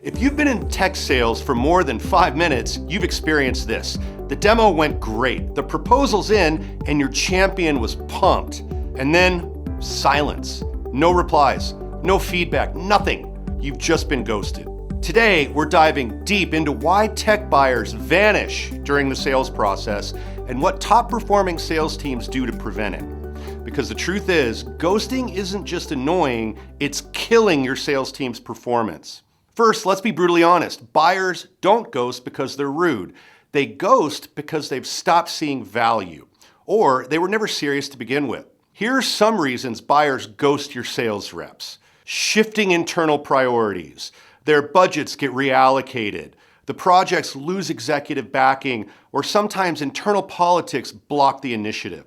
If you've been in tech sales for more than 5 minutes, you've experienced this. The demo went great, the proposal's in, and your champion was pumped. And then, silence. No replies, no feedback, nothing. You've just been ghosted. Today, we're diving deep into why tech buyers vanish during the sales process and what top-performing sales teams do to prevent it. Because the truth is, ghosting isn't just annoying, it's killing your sales team's performance. First, let's be brutally honest. Buyers don't ghost because they're rude. They ghost because they've stopped seeing value, or they were never serious to begin with. Here are some reasons buyers ghost your sales reps. Shifting internal priorities. Their budgets get reallocated. The projects lose executive backing, or sometimes internal politics block the initiative.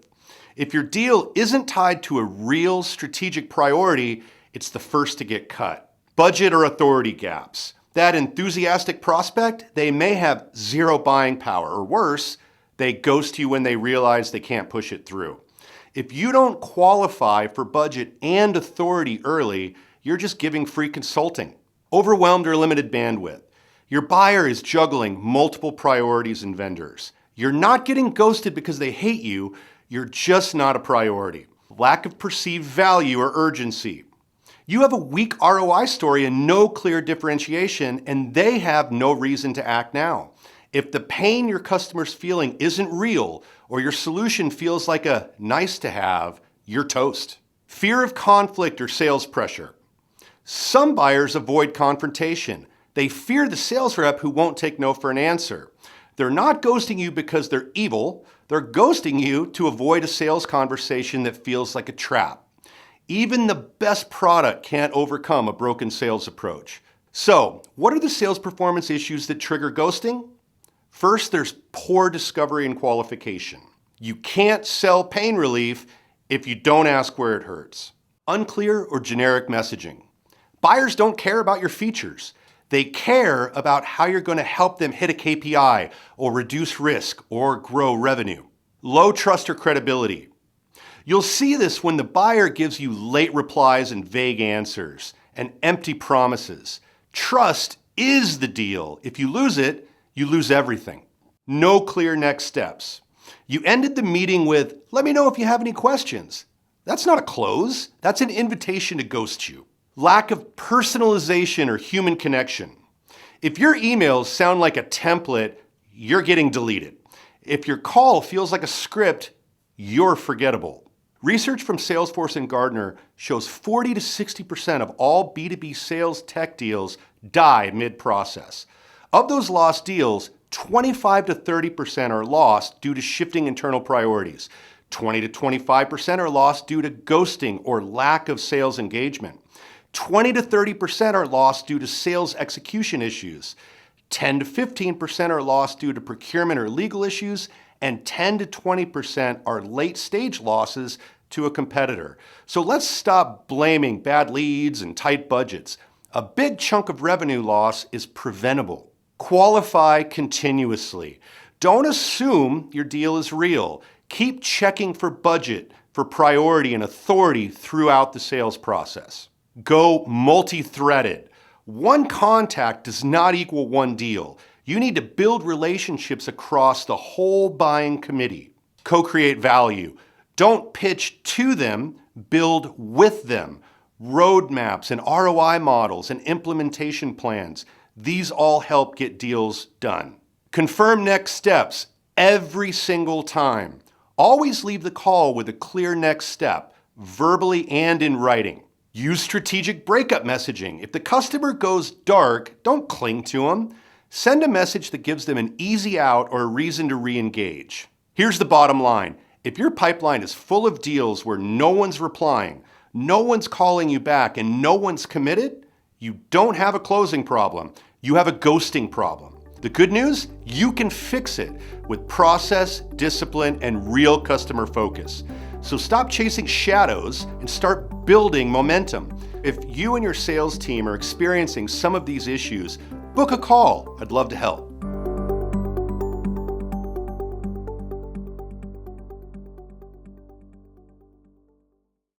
If your deal isn't tied to a real strategic priority, it's the first to get cut. Budget or authority gaps. That enthusiastic prospect, they may have zero buying power, or worse, they ghost you when they realize they can't push it through. If you don't qualify for budget and authority early, you're just giving free consulting. Overwhelmed or limited bandwidth. Your buyer is juggling multiple priorities and vendors. You're not getting ghosted because they hate you, you're just not a priority. Lack of perceived value or urgency. You have a weak ROI story and no clear differentiation, and they have no reason to act now. If the pain your customer's feeling isn't real, or your solution feels like a nice to have, you're toast. Fear of conflict or sales pressure. Some buyers avoid confrontation. They fear the sales rep who won't take no for an answer. They're not ghosting you because they're evil. They're ghosting you to avoid a sales conversation that feels like a trap. Even the best product can't overcome a broken sales approach. So, what are the sales performance issues that trigger ghosting? First, there's poor discovery and qualification. You can't sell pain relief if you don't ask where it hurts. Unclear or generic messaging. Buyers don't care about your features. They care about how you're going to help them hit a KPI or reduce risk or grow revenue. Low trust or credibility. You'll see this when the buyer gives you late replies and vague answers and empty promises. Trust is the deal. If you lose it, you lose everything. No clear next steps. You ended the meeting with, "Let me know if you have any questions." That's not a close. That's an invitation to ghost you. Lack of personalization or human connection. If your emails sound like a template, you're getting deleted. If your call feels like a script, you're forgettable. Research from Salesforce and Gartner shows 40 to 60% of all B2B sales tech deals die mid-process. Of those lost deals, 25 to 30% are lost due to shifting internal priorities. 20 to 25% are lost due to ghosting or lack of sales engagement. 20 to 30% are lost due to sales execution issues. 10 to 15% are lost due to procurement or legal issues, and 10 to 20% are late-stage losses to a competitor. So let's stop blaming bad leads and tight budgets. A big chunk of revenue loss is preventable. Qualify continuously. Don't assume your deal is real. Keep checking for budget, for priority and authority throughout the sales process. Go multi-threaded. One contact does not equal one deal. You need to build relationships across the whole buying committee. Co-create value. Don't pitch to them, build with them. Roadmaps and ROI models and implementation plans. These all help get deals done. Confirm next steps every single time. Always leave the call with a clear next step, verbally and in writing. Use strategic breakup messaging. If the customer goes dark, don't cling to them. Send a message that gives them an easy out or a reason to re-engage. Here's the bottom line. If your pipeline is full of deals where no one's replying, no one's calling you back, and no one's committed, you don't have a closing problem. You have a ghosting problem. The good news? You can fix it with process, discipline, and real customer focus. So stop chasing shadows and start building momentum. If you and your sales team are experiencing some of these issues, book a call. I'd love to help.